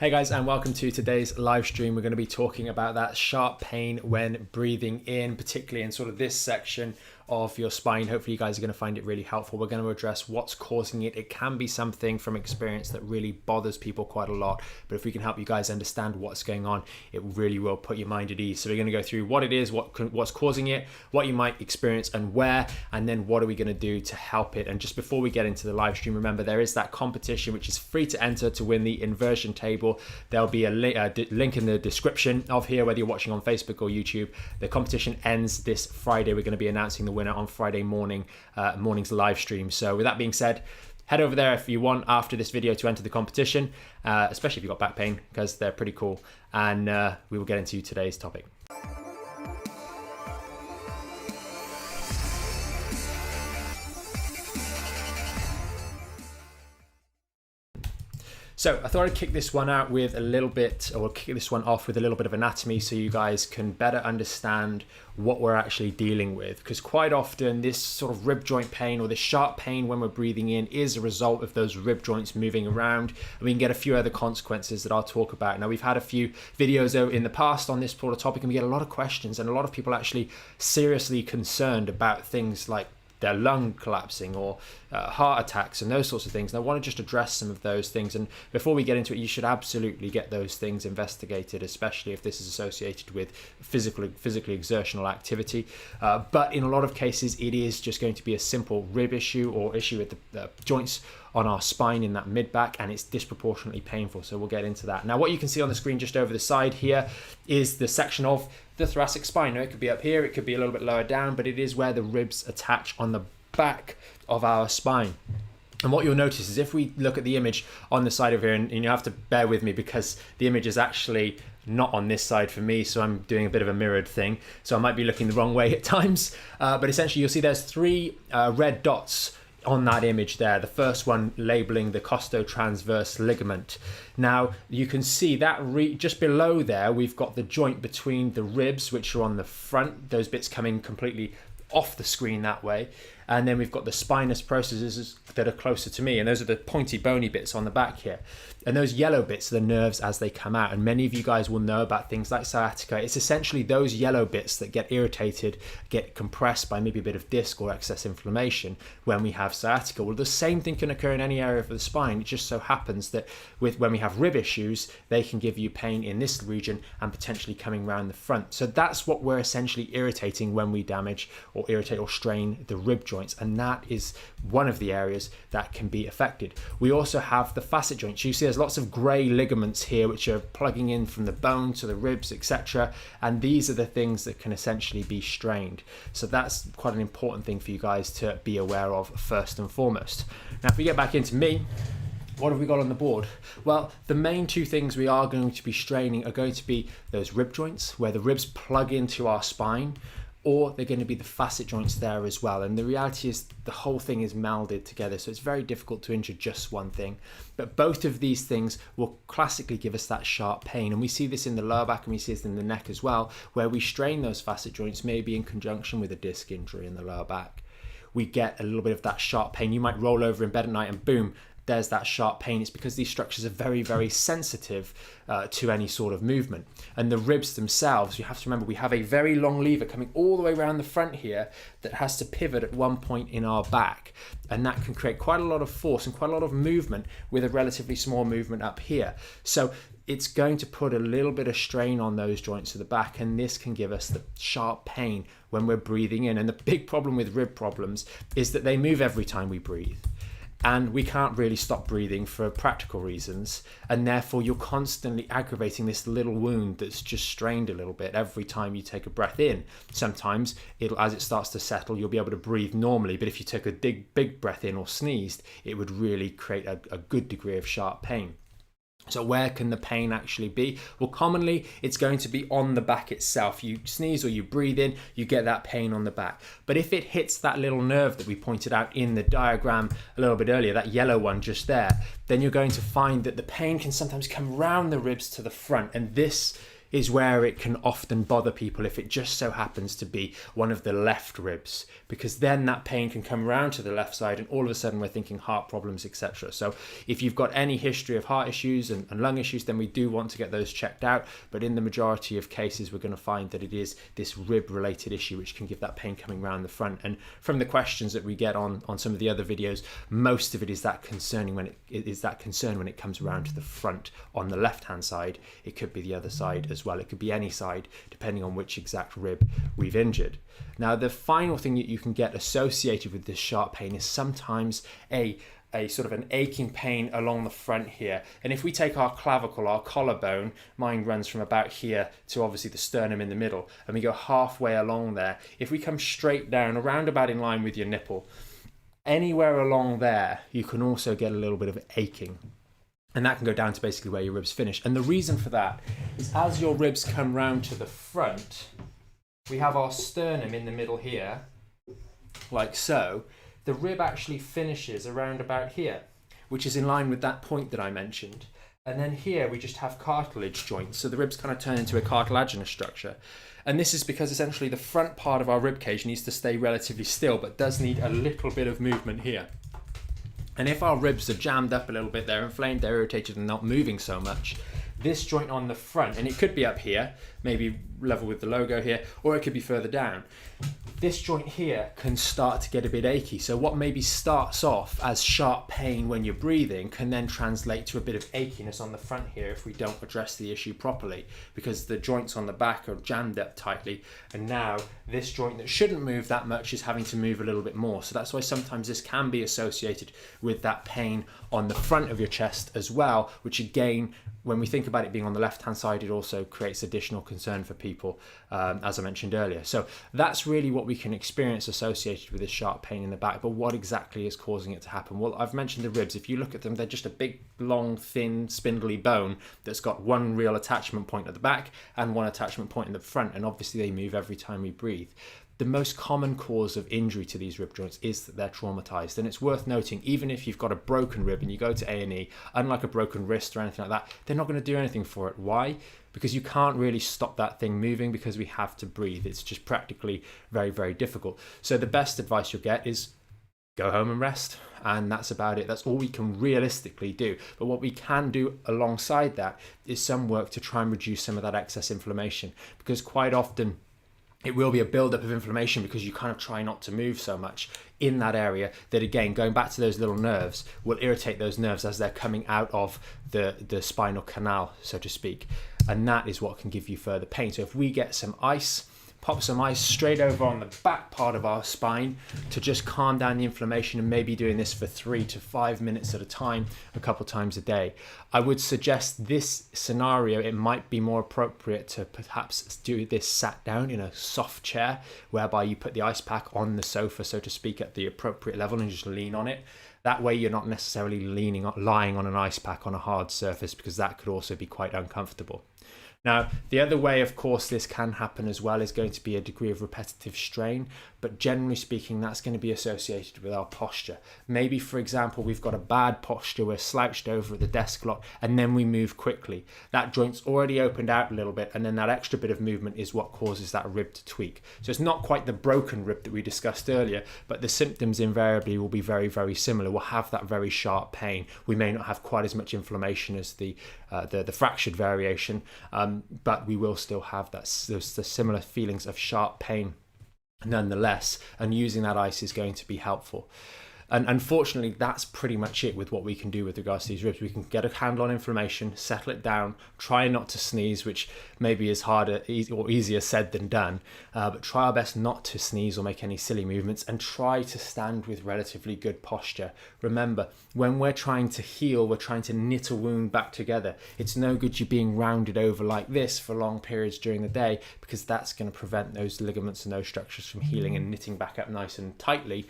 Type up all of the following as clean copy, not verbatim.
Hey guys, and welcome to today's live stream. We're going to be talking about that sharp pain when breathing in, particularly in sort of this section of your spine. Hopefully you guys are going to find it really helpful. We're going to address what's causing it. It can be something from experience that really bothers people quite a lot, but if we can help you guys understand what's going on, it really will put your mind at ease. So we're going to go through what it is, what's causing it, what you might experience and where, and then what are we going to do to help it. And just before we get into the live stream, remember there is that competition which is free to enter to win the inversion table. There'll be a link in the description of here, whether you're watching on Facebook or YouTube. The competition ends this Friday. We're going to be announcing the winner on Friday morning's live stream. So with that being said, head over there if you want after this video to enter the competition, especially if you've got back pain, because they're pretty cool. And we will get into today's topic. So I thought I'd kick this one out with a little bit, or kick this one off with a little bit of anatomy so you guys can better understand what we're actually dealing with. Because quite often this sort of rib joint pain or this sharp pain when we're breathing in is a result of those rib joints moving around. And we can get a few other consequences that I'll talk about. Now we've had a few videos in the past on this sort of topic and we get a lot of questions and a lot of people actually seriously concerned about things like their lung collapsing or heart attacks and those sorts of things. And I want to just address some of those things. And before we get into it, you should absolutely get those things investigated, especially if this is associated with physically exertional activity. But in a lot of cases, it is just going to be a simple rib issue or issue with the joints on our spine in that mid-back, and it's disproportionately painful. So we'll get into that. Now, what you can see on the screen just over the side here is the section of the thoracic spine. Now, it could be up here, it could be a little bit lower down, but it is where the ribs attach on the back of our spine. And what you'll notice is if we look at the image on the side of here, and you have to bear with me because the image is actually not on this side for me, so I'm doing a bit of a mirrored thing, so I might be looking the wrong way at times, but essentially you'll see there's three red dots on that image there. The first one labeling the costo-transverse ligament. Now you can see that just below there we've got the joint between the ribs, which are on the front, those bits coming completely off the screen that way, and then we've got the spinous processes that are closer to me, and those are the pointy bony bits on the back here, and those yellow bits are the nerves as they come out. And many of you guys will know about things like sciatica. It's essentially those yellow bits that get irritated, get compressed by maybe a bit of disc or excess inflammation when we have sciatica. Well, the same thing can occur in any area of the spine. It just so happens that when we have rib issues, they can give you pain in this region and potentially coming around the front. So that's what we're essentially irritating when we damage or irritate or strain the rib joints, and that is one of the areas that can be affected. We also have the facet joints. You see there's lots of grey ligaments here which are plugging in from the bone to the ribs, etc., and these are the things that can essentially be strained. So that's quite an important thing for you guys to be aware of first and foremost. Now if we get back into me, what have we got on the board? Well, the main two things we are going to be straining are going to be those rib joints where the ribs plug into our spine, or they're going to be the facet joints there as well. And the reality is the whole thing is melded together, so it's very difficult to injure just one thing. But both of these things will classically give us that sharp pain, and we see this in the lower back and we see this in the neck as well, where we strain those facet joints maybe in conjunction with a disc injury in the lower back. We get a little bit of that sharp pain. You might roll over in bed at night and boom, there's that sharp pain. It's because these structures are very, very sensitive to any sort of movement. And the ribs themselves, you have to remember, we have a very long lever coming all the way around the front here that has to pivot at one point in our back. And that can create quite a lot of force and quite a lot of movement with a relatively small movement up here. So it's going to put a little bit of strain on those joints at the back, and this can give us the sharp pain when we're breathing in. And the big problem with rib problems is that they move every time we breathe. And we can't really stop breathing for practical reasons, and therefore you're constantly aggravating this little wound that's just strained a little bit every time you take a breath in. Sometimes as it starts to settle, you'll be able to breathe normally, but if you took a big breath in or sneezed, it would really create a good degree of sharp pain. So where can the pain actually be? Well, commonly it's going to be on the back itself. You sneeze or you breathe in, you get that pain on the back. But if it hits that little nerve that we pointed out in the diagram a little bit earlier, that yellow one just there, then you're going to find that the pain can sometimes come round the ribs to the front, and this is where it can often bother people if it just so happens to be one of the left ribs, because then that pain can come around to the left side and all of a sudden we're thinking heart problems, etc. So if you've got any history of heart issues and lung issues, then we do want to get those checked out. But in the majority of cases, we're going to find that it is this rib related issue which can give that pain coming around the front. And from the questions that we get on some of the other videos, most of it is that concern when it comes around to the front on the left hand side. It could be the other side as well. It could be any side depending on which exact rib we've injured. Now, the final thing that you can get associated with this sharp pain is sometimes a sort of an aching pain along the front here. And if we take our clavicle, our collarbone, mine runs from about here to obviously the sternum in the middle, and we go halfway along there. If we come straight down around about in line with your nipple, anywhere along there, you can also get a little bit of aching. And that can go down to basically where your ribs finish. And the reason for that is as your ribs come round to the front, we have our sternum in the middle here, like so. The rib actually finishes around about here, which is in line with that point that I mentioned. And then here we just have cartilage joints. So the ribs kind of turn into a cartilaginous structure. And this is because essentially the front part of our rib cage needs to stay relatively still, but does need a little bit of movement here. And if our ribs are jammed up a little bit, they're inflamed, they're irritated and not moving so much, this joint on the front, and it could be up here, maybe level with the logo here, or it could be further down. This joint here can start to get a bit achy. So what maybe starts off as sharp pain when you're breathing can then translate to a bit of achiness on the front here if we don't address the issue properly, because the joints on the back are jammed up tightly, and now this joint that shouldn't move that much is having to move a little bit more. So that's why sometimes this can be associated with that pain on the front of your chest as well, which again, when we think about it being on the left hand side, it also creates additional concern for people, as I mentioned earlier. So that's really what we can experience associated with this sharp pain in the back. But what exactly is causing it to happen? Well, I've mentioned the ribs. If you look at them, they're just a big, long, thin, spindly bone that's got one real attachment point at the back and one attachment point in the front, and obviously they move every time we breathe. The most common cause of injury to these rib joints is that they're traumatized. And it's worth noting, even if you've got a broken rib and you go to A&E, unlike a broken wrist or anything like that, they're not going to do anything for it. Why? Because you can't really stop that thing moving because we have to breathe. It's just practically very, very difficult. So the best advice you'll get is go home and rest. And that's about it. That's all we can realistically do. But what we can do alongside that is some work to try and reduce some of that excess inflammation, because quite often it will be a buildup of inflammation because you kind of try not to move so much in that area that, again, going back to those little nerves, will irritate those nerves as they're coming out of the spinal canal, so to speak. And that is what can give you further pain. So if we get some ice, pop some ice straight over on the back part of our spine to just calm down the inflammation, and maybe doing this for 3 to 5 minutes at a time, a couple times a day. I would suggest this scenario, it might be more appropriate to perhaps do this sat down in a soft chair, whereby you put the ice pack on the sofa, so to speak, at the appropriate level and just lean on it. That way you're not necessarily lying on an ice pack on a hard surface, because that could also be quite uncomfortable. Now, the other way, of course, this can happen as well is going to be a degree of repetitive strain, but generally speaking, that's going to be associated with our posture. Maybe, for example, we've got a bad posture, we're slouched over at the desk a lot, and then we move quickly. That joint's already opened out a little bit, and then that extra bit of movement is what causes that rib to tweak. So it's not quite the broken rib that we discussed earlier, but the symptoms invariably will be very, very similar. We'll have that very sharp pain. We may not have quite as much inflammation as the fractured variation, but we will still have the similar feelings of sharp pain nonetheless, and using that ice is going to be helpful. And unfortunately, that's pretty much it with what we can do with regards to these ribs. We can get a handle on inflammation, settle it down, try not to sneeze, which maybe is harder or easier said than done, but try our best not to sneeze or make any silly movements, and try to stand with relatively good posture. Remember, when we're trying to heal, we're trying to knit a wound back together. It's no good you being rounded over like this for long periods during the day, because that's going to prevent those ligaments and those structures from healing and knitting back up nice and tightly.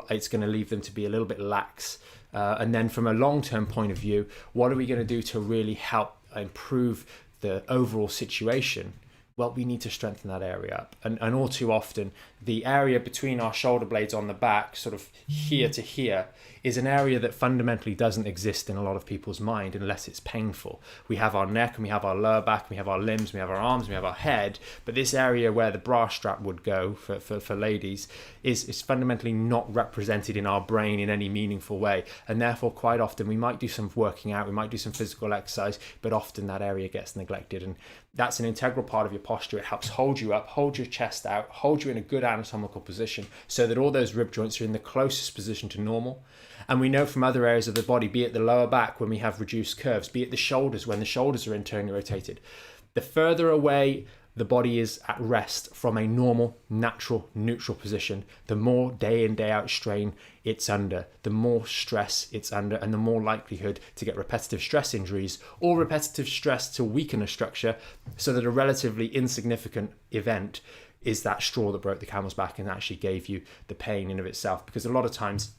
It's going to leave them to be a little bit lax. And then from a long-term point of view, what are we going to do to really help improve the overall situation? well, we need to strengthen that area up. And all too often, the area between our shoulder blades on the back, sort of here to here, is an area that fundamentally doesn't exist in a lot of people's mind unless it's painful. We have our neck and we have our lower back, and we have our limbs, we have our arms, we have our head, but this area where the bra strap would go for ladies is fundamentally not represented in our brain in any meaningful way. And therefore, quite often, we might do some working out, we might do some physical exercise, but often that area gets neglected. And that's an integral part of your posture. It helps hold you up, hold your chest out, hold you in a good anatomical position so that all those rib joints are in the closest position to normal. And we know from other areas of the body, be it the lower back when we have reduced curves, be it the shoulders when the shoulders are internally rotated, the further away the body is at rest from a normal, natural, neutral position, the more day in, day out strain it's under, the more stress it's under, and the more likelihood to get repetitive stress injuries or repetitive stress to weaken a structure, so that a relatively insignificant event is that straw that broke the camel's back and actually gave you the pain in of itself. Because a lot of times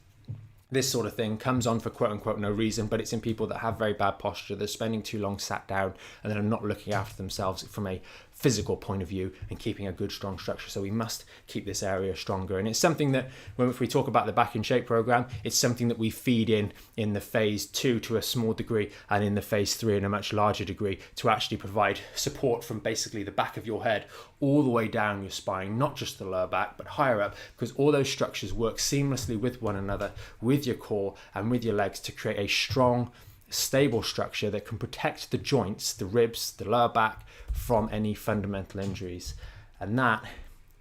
this sort of thing comes on for quote unquote no reason, but it's in people that have very bad posture, they're spending too long sat down, and they're not looking after themselves from a physical point of view and keeping a good strong structure. So we must keep this area stronger, and it's something that if we talk about the Back in Shape program, it's something that we feed in the phase 2 to a small degree, and in the phase 3 in a much larger degree, to actually provide support from basically the back of your head all the way down your spine, not just the lower back but higher up, because all those structures work seamlessly with one another, with your core and with your legs, to create a strong, stable structure that can protect the joints, the ribs, the lower back from any fundamental injuries. And that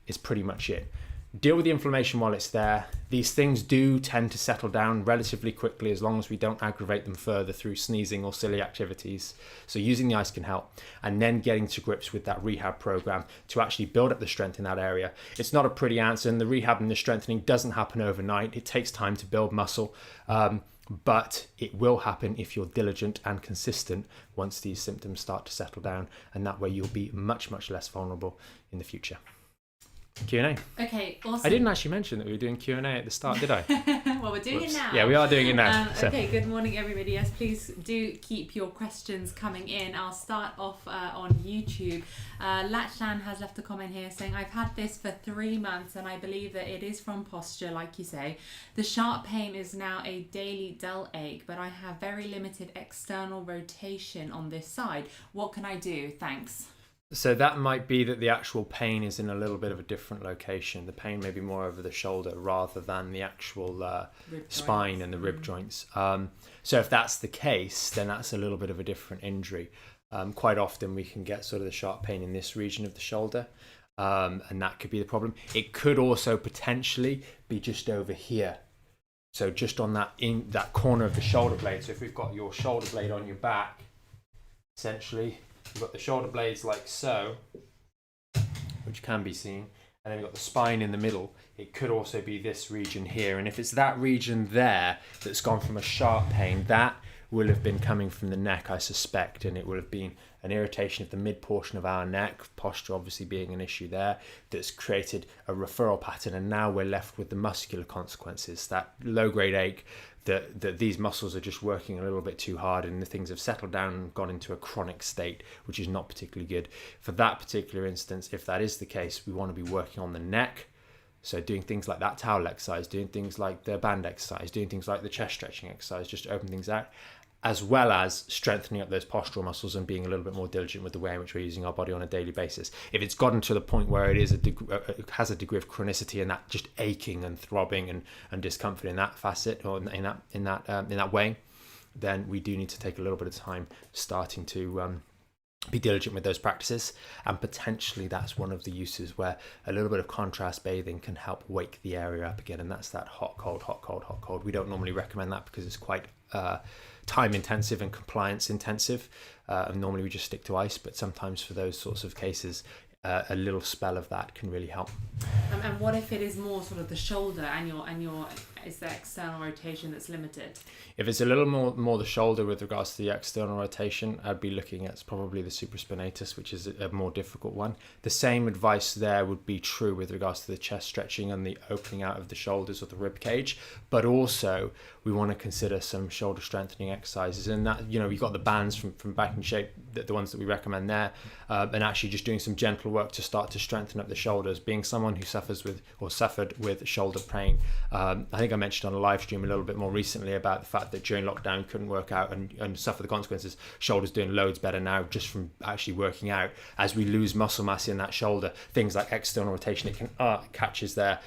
is pretty much it. Deal with the inflammation while it's there. These things do tend to settle down relatively quickly as long as we don't aggravate them further through sneezing or silly activities. So using the ice can help, and then getting to grips with that rehab program to actually build up the strength in that area. It's not a pretty answer, and the rehab and the strengthening doesn't happen overnight. It takes time to build muscle. But it will happen if you're diligent and consistent once these symptoms start to settle down, and that way you'll be much, much less vulnerable in the future. Q&A. Okay, awesome. I didn't actually mention that we were doing Q&A at the start, did I? Well, we're doing it now. Yeah, we are doing it now. Okay, good morning, everybody. Yes, please do keep your questions coming in. I'll start off on YouTube. Lachlan has left a comment here saying, I've had this for 3 months and I believe that it is from posture, like you say. The sharp pain is now a daily dull ache, but I have very limited external rotation on this side. What can I do? Thanks. So that might be that the actual pain is in a little bit of a different location. The pain may be more over the shoulder rather than the actual spine and the rib joints. So if that's the case, then that's a little bit of a different injury. Quite often we can get sort of the sharp pain in this region of the shoulder, and that could be the problem. It could also potentially be just over here. So just on that corner of the shoulder blade. So if we've got your shoulder blade on your back, essentially, you've got the shoulder blades like so, which can be seen, and then we've got the spine in the middle. It could also be this region here, and if it's that region there that's gone from a sharp pain, that will have been coming from the neck, I suspect, and it will have been an irritation of the mid portion of our neck, posture obviously being an issue there, that's created a referral pattern, and now we're left with the muscular consequences, that low-grade ache, that these muscles are just working a little bit too hard, and the things have settled down and gone into a chronic state, which is not particularly good. For that particular instance, if that is the case, we want to be working on the neck. So doing things like that towel exercise, doing things like the band exercise, doing things like the chest stretching exercise, just to open things out, as well as strengthening up those postural muscles and being a little bit more diligent with the way in which we're using our body on a daily basis. If it's gotten to the point where it has a degree of chronicity and that just aching and throbbing and discomfort in that facet or in that way, then we do need to take a little bit of time starting to be diligent with those practices, and potentially that's one of the uses where a little bit of contrast bathing can help wake the area up again, and that's that hot cold. We don't normally recommend that because it's quite time intensive and compliance intensive, and normally we just stick to ice, but sometimes for those sorts of cases a little spell of that can really help. And what if it is more sort of the shoulder and you're it's the external rotation that's limited? If it's a little more the shoulder with regards to the external rotation, I'd be looking at probably the supraspinatus, which is a more difficult one. The same advice there would be true with regards to the chest stretching and the opening out of the shoulders or the rib cage, but also we want to consider some shoulder strengthening exercises, and that, you know, you've got the bands from Back in Shape, the ones that we recommend there, and actually just doing some gentle work to start to strengthen up the shoulders. Being someone who suffered with shoulder pain, I think I mentioned on a live stream a little bit more recently about the fact that during lockdown couldn't work out and suffer the consequences. Shoulders doing loads better now just from actually working out. As we lose muscle mass in that shoulder, things like external rotation, it can catches there.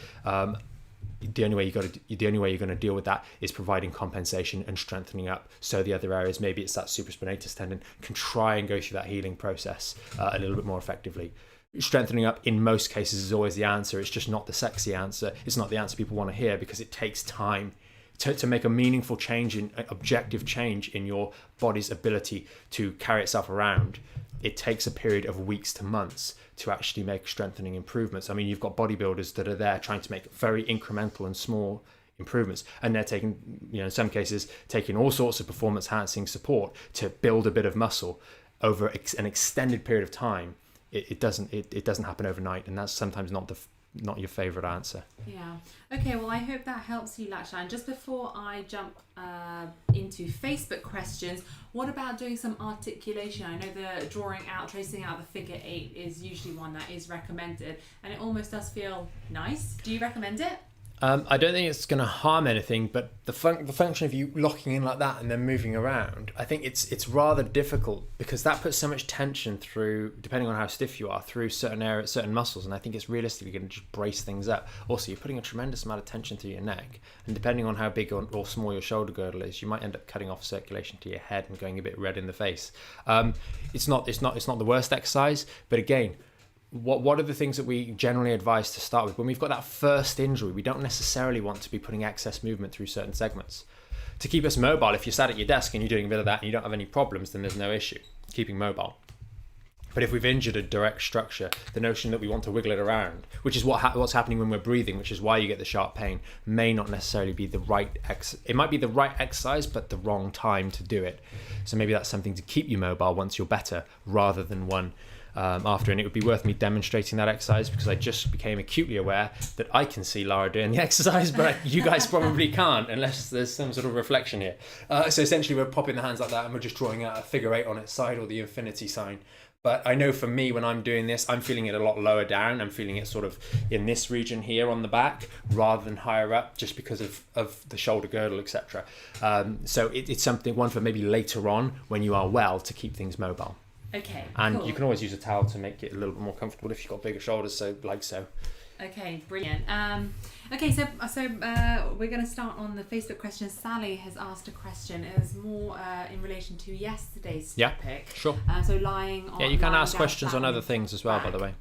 The only way you're going to deal with that is providing compensation and strengthening up, so the other areas, maybe it's that supraspinatus tendon, can try and go through that healing process a little bit more effectively. Strengthening up in most cases is always the answer. It's just not the sexy answer. It's not the answer people want to hear, because it takes time to make a meaningful change, objective change in your body's ability to carry itself around. It takes a period of weeks to months to actually make strengthening improvements. I mean, you've got bodybuilders that are there trying to make very incremental and small improvements, and they're taking, you know, in some cases taking all sorts of performance enhancing support to build a bit of muscle over an extended period of time. It doesn't happen overnight, and that's sometimes not your favorite answer. Yeah. Okay, well, I hope that helps you, Lakshman. Just before I jump into Facebook questions, what about doing some articulation? I know the tracing out the figure 8 is usually one that is recommended, and it almost does feel nice. Do you recommend it? I don't think it's going to harm anything, but the function of you locking in like that and then moving around, I think it's rather difficult, because that puts so much tension through, depending on how stiff you are, through certain areas, certain muscles, and I think it's realistically going to just brace things up. Also, you're putting a tremendous amount of tension through your neck, and depending on how big or small your shoulder girdle is, you might end up cutting off circulation to your head and going a bit red in the face. It's not the worst exercise, but again, what are the things that we generally advise to start with? When we've got that first injury, we don't necessarily want to be putting excess movement through certain segments. To keep us mobile, if you're sat at your desk and you're doing a bit of that and you don't have any problems, then there's no issue keeping mobile. But if we've injured a direct structure, the notion that we want to wiggle it around, which is what's happening when we're breathing, which is why you get the sharp pain, may not necessarily be the right it might be the right exercise, but the wrong time to do it. So maybe that's something to keep you mobile once you're better, rather than one after. And it would be worth me demonstrating that exercise, because I just became acutely aware that I can see Lara doing the exercise, but you guys probably can't, unless there's some sort of reflection here. So essentially we're popping the hands like that, and we're just drawing out a figure 8 on its side, or the infinity sign. But I know for me, when I'm doing this, I'm feeling it a lot lower down. I'm feeling it sort of in this region here on the back, rather than higher up, just because of the shoulder girdle, etc. So it's one for maybe later on when you are well, to keep things mobile. Okay, and cool. You can always use a towel to make it a little bit more comfortable if you've got bigger shoulders, so. Okay, brilliant. Okay, so we're going to start on the Facebook questions. Sally has asked a question. It was more in relation to yesterday's topic. Yeah, sure. So lying on. Yeah, you can ask questions on other things as well, by the way.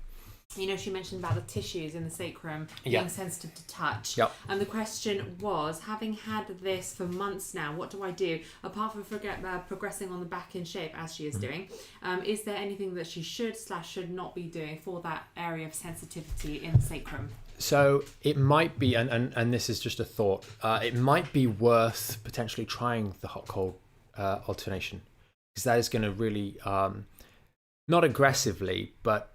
You know, she mentioned about the tissues in the sacrum being sensitive to touch. Yep. And the question was, having had this for months now, what do I do? Apart from progressing on the Back in Shape, as she is doing, is there anything that she should not be doing for that area of sensitivity in the sacrum? So it might be, and this is just a thought, it might be worth potentially trying the hot-cold alternation, because that is going to really, not aggressively, but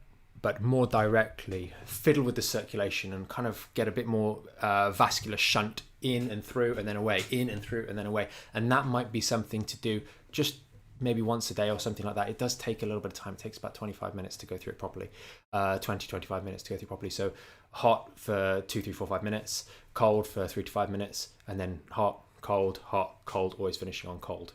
more directly fiddle with the circulation and kind of get a bit more vascular shunt in and through and then away, in and through and then away. And that might be something to do just maybe once a day or something like that. It does take a little bit of time. It takes about 25 minutes to go through it properly, 25 minutes to go through properly. So hot for 2, 3, 4, 5 minutes, cold for 3 to 5 minutes, and then hot, cold, always finishing on cold.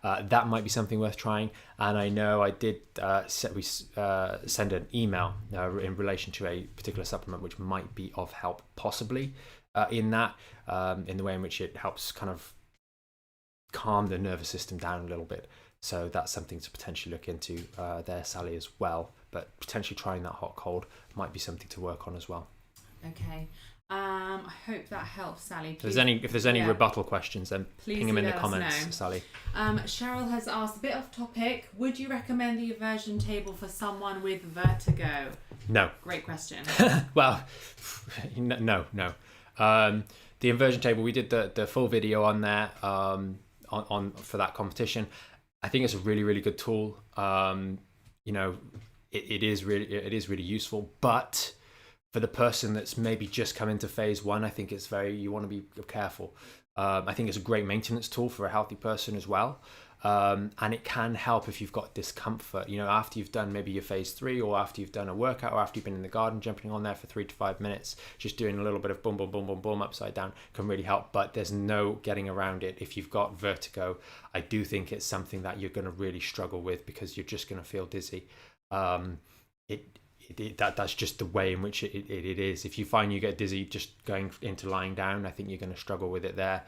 That might be something worth trying. And I know I did send an email in relation to a particular supplement which might be of help, possibly in the way in which it helps kind of calm the nervous system down a little bit. So that's something to potentially look into there, Sally, as well. But potentially trying that hot cold might be something to work on as well. Okay. I hope that helps, Sally. Please, if there's any rebuttal questions, then ping them in the comments, Sally. Cheryl has asked, a bit off topic, would you recommend the inversion table for someone with vertigo? No. Great question. Well, no. the inversion table, we did the full video on there on for that competition. I think it's a really, really good tool. It is really useful, but for the person that's maybe just come into phase one, I think you want to be careful. I think it's a great maintenance tool for a healthy person as well. And it can help if you've got discomfort, after you've done maybe your phase 3, or after you've done a workout, or after you've been in the garden jumping on there for 3 to 5 minutes, just doing a little bit of boom, boom, boom, boom, boom upside down can really help. But there's no getting around it. If you've got vertigo, I do think it's something that you're going to really struggle with, because you're just going to feel dizzy. That's just the way in which it is. If you find you get dizzy just going into lying down, I think you're going to struggle with it there.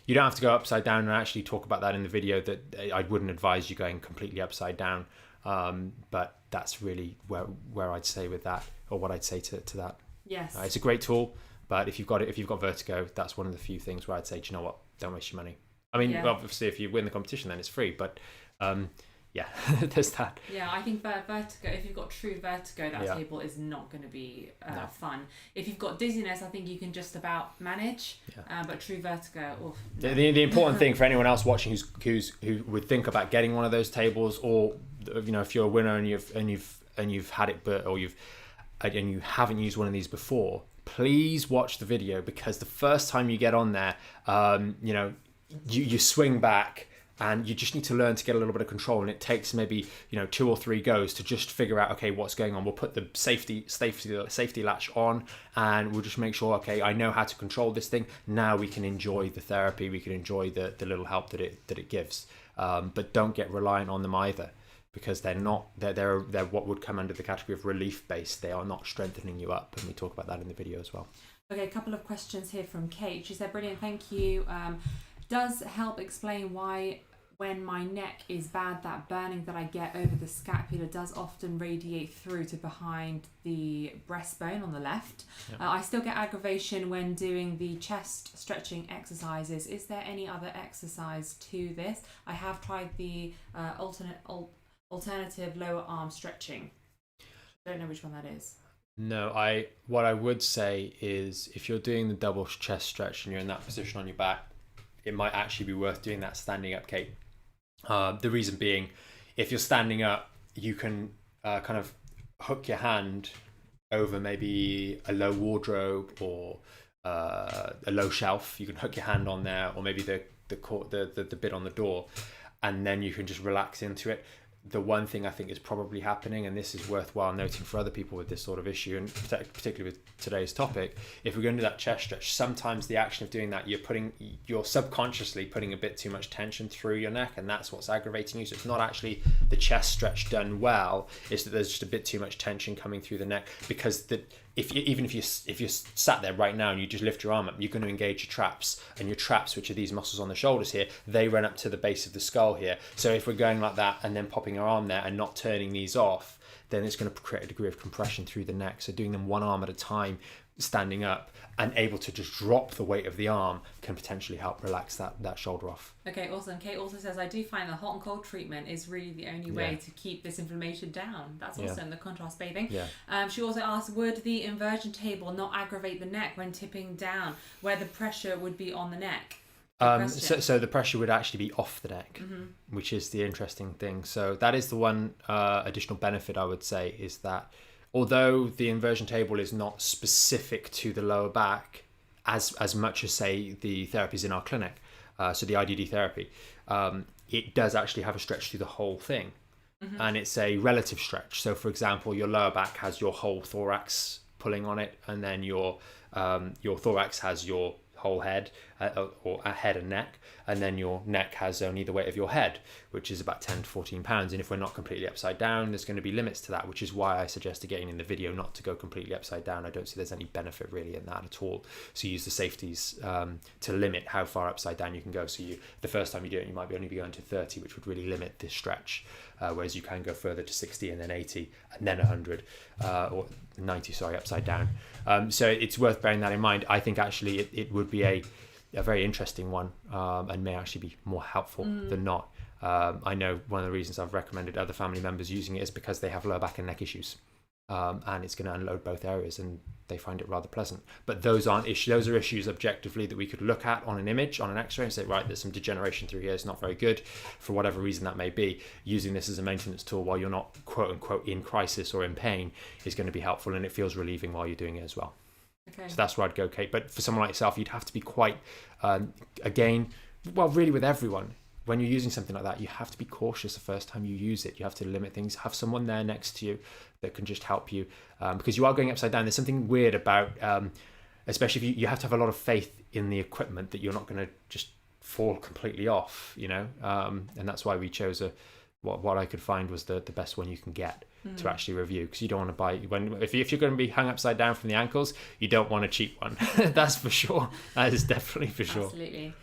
You don't have to go upside down, and I actually talk about that in the video, that I wouldn't advise you going completely upside down. But that's really where I'd say with that, or what I'd say to that. Yes. It's a great tool, but if you've got vertigo, that's one of the few things where I'd say, do you know what? Don't waste your money. I mean, obviously, if you win the competition, then it's free. But yeah, there's that. Yeah, I think vertigo, if you've got true vertigo, that table is not going to be fun. If you've got dizziness, I think you can just about manage. But true vertigo, oof, no. The important thing for anyone else watching who would think about getting one of those tables, or if you're a winner and you've had it, or you haven't used one of these before, please watch the video, because the first time you get on there, you swing back. And you just need to learn to get a little bit of control, and it takes maybe 2 or 3 goes to just figure out, okay, what's going on. We'll put the safety latch on, and we'll just make sure, okay, I know how to control this thing. Now we can enjoy the therapy, we can enjoy the little help that it gives. But don't get reliant on them either, because they're what would come under the category of relief based. They are not strengthening you up, and we talk about that in the video as well. Okay, a couple of questions here from Kate. She said, brilliant, thank you. Does help explain why, when my neck is bad, that burning that I get over the scapula does often radiate through to behind the breastbone on the left. I still get aggravation when doing the chest stretching exercises. Is there any other exercise to this? I have tried the alternative lower arm stretching. Don't know which one that is. No, what I would say is, if you're doing the double chest stretch and you're in that position on your back, it might actually be worth doing that standing up, Kate. The reason being, if you're standing up, you can kind of hook your hand over maybe a low wardrobe or a low shelf. You can hook your hand on there, or maybe the bit on the door, and then you can just relax into it. The one thing I think is probably happening, and this is worthwhile noting for other people with this sort of issue, and particularly with today's topic, if we're going to do that chest stretch, sometimes the action of doing that, you're subconsciously putting a bit too much tension through your neck, and that's what's aggravating you. So it's not actually the chest stretch done well, it's that there's just a bit too much tension coming through the neck, because if you're sat there right now and you just lift your arm up, you're going to engage your traps, and your traps, which are these muscles on the shoulders here, they run up to the base of the skull here. So if we're going like that and then popping our arm there and not turning these off, then it's going to create a degree of compression through the neck. So doing them one arm at a time, standing up, and able to just drop the weight of the arm can potentially help relax that shoulder off. Okay, awesome. Kate also says, I do find the hot and cold treatment is really the only way to keep this inflammation down. That's also in the contrast bathing. She also asks, would the inversion table not aggravate the neck when tipping down, where the pressure would be on the neck? So the pressure would actually be off the neck, which is the interesting thing. So that is the one additional benefit I would say, is that although the inversion table is not specific to the lower back as much as, say, the therapies in our clinic, so the IDD therapy, it does actually have a stretch through the whole thing. And it's a relative stretch. So for example, your lower back has your whole thorax pulling on it, and then your thorax has your whole head, or a head and neck, and then your neck has only the weight of your head, which is about 10 to 14 pounds. And if we're not completely upside down, there's going to be limits to that, which is why I suggest again in the video not to go completely upside down. I don't see there's any benefit really in that at all. So use the safeties to limit how far upside down you can go. So the first time you do it, you might only be going to 30, which would really limit this stretch, whereas you can go further to 60 and then 80 and then 100 or 90, upside down. So it's worth bearing that in mind. I think actually it would be a very interesting one, and may actually be more helpful than not. I know one of the reasons I've recommended other family members using it is because they have lower back and neck issues. and it's going to unload both areas, and they find it rather pleasant. But those aren't issues. Those are issues objectively that we could look at on an image, on an X-ray, and say, right, there's some degeneration through here. It's not very good, for whatever reason that may be. Using this as a maintenance tool while you're not quote unquote in crisis or in pain is going to be helpful, and it feels relieving while you're doing it as well. Okay. So that's where I'd go, Kate. But for someone like yourself, you'd have to be quite, again, well, really with everyone. When you're using something like that, you have to be cautious the first time you use it. You have to limit things. Have someone there next to you that can just help you, because you are going upside down. There's something weird about, especially if you have to have a lot of faith in the equipment that you're not going to just fall completely off, and that's why we chose what I could find was the best one you can get to actually review, because you don't want to buy if you're going to be hung upside down from the ankles, you don't want a cheap one. That's for sure. That is definitely for sure. Absolutely.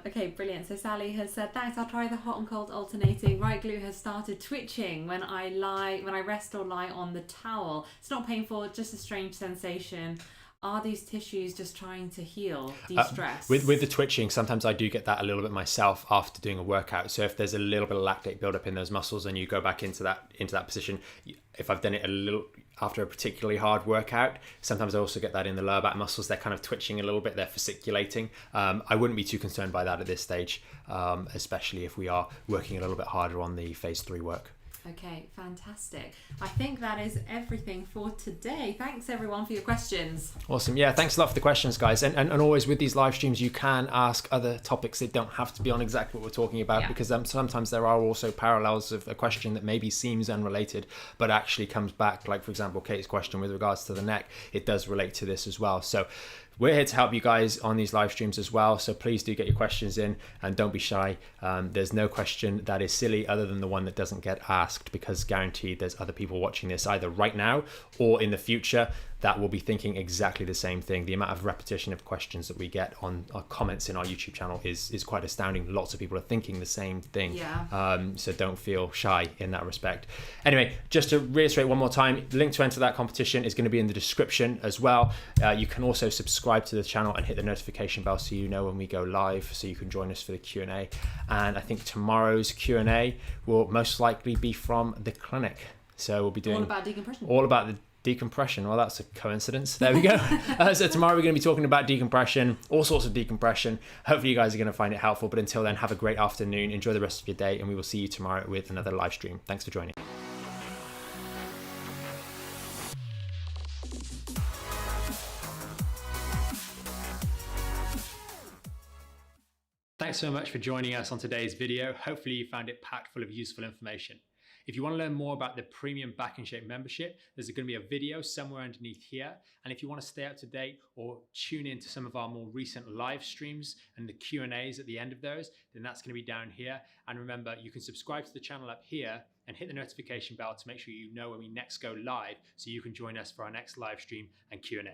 Okay, brilliant. So Sally has said, thanks, I'll try the hot and cold alternating. Right glute has started twitching when I rest or lie on the towel. It's not painful, just a strange sensation. Are these tissues just trying to heal, de-stress? With the twitching, sometimes I do get that a little bit myself after doing a workout. So if there's a little bit of lactate buildup in those muscles and you go back into that position, if I've done it a little after a particularly hard workout, sometimes I also get that in the lower back muscles. They're kind of twitching a little bit, they're fasciculating. I wouldn't be too concerned by that at this stage, especially if we are working a little bit harder on the phase 3 work. Okay, fantastic. I think that is everything for today. Thanks everyone for your questions. Awesome. Yeah, thanks a lot for the questions, guys. And always with these live streams, you can ask other topics that don't have to be on exactly what we're talking about, because sometimes there are also parallels of a question that maybe seems unrelated, but actually comes back. Like, for example, Kate's question with regards to the neck, it does relate to this as well. So we're here to help you guys on these live streams as well. So please do get your questions in and don't be shy. There's no question that is silly other than the one that doesn't get asked, because guaranteed there's other people watching this either right now or in the future that will be thinking exactly the same thing. The amount of repetition of questions that we get on our comments in our YouTube channel is quite astounding. Lots of people are thinking the same thing. So don't feel shy in that respect. Anyway, just to reiterate one more time, the link to enter that competition is going to be in the description as well. You can also subscribe to the channel and hit the notification bell so you know when we go live, so you can join us for the Q&A. And I think tomorrow's Q&A will most likely be from the clinic. So we'll be doing all about decompression. All about the decompression. Well, that's a coincidence. There we go. So tomorrow we're going to be talking about decompression, all sorts of decompression. Hopefully you guys are going to find it helpful. But until then, have a great afternoon. Enjoy the rest of your day, and we will see you tomorrow with another live stream. Thanks for joining. Thanks so much for joining us on today's video. Hopefully you found it packed full of useful information. If you want to learn more about the premium Back in Shape membership, there's going to be a video somewhere underneath here. And if you want to stay up to date or tune in to some of our more recent live streams and the Q&As at the end of those, then that's going to be down here. And remember, you can subscribe to the channel up here and hit the notification bell to make sure you know when we next go live, so you can join us for our next live stream and Q&A.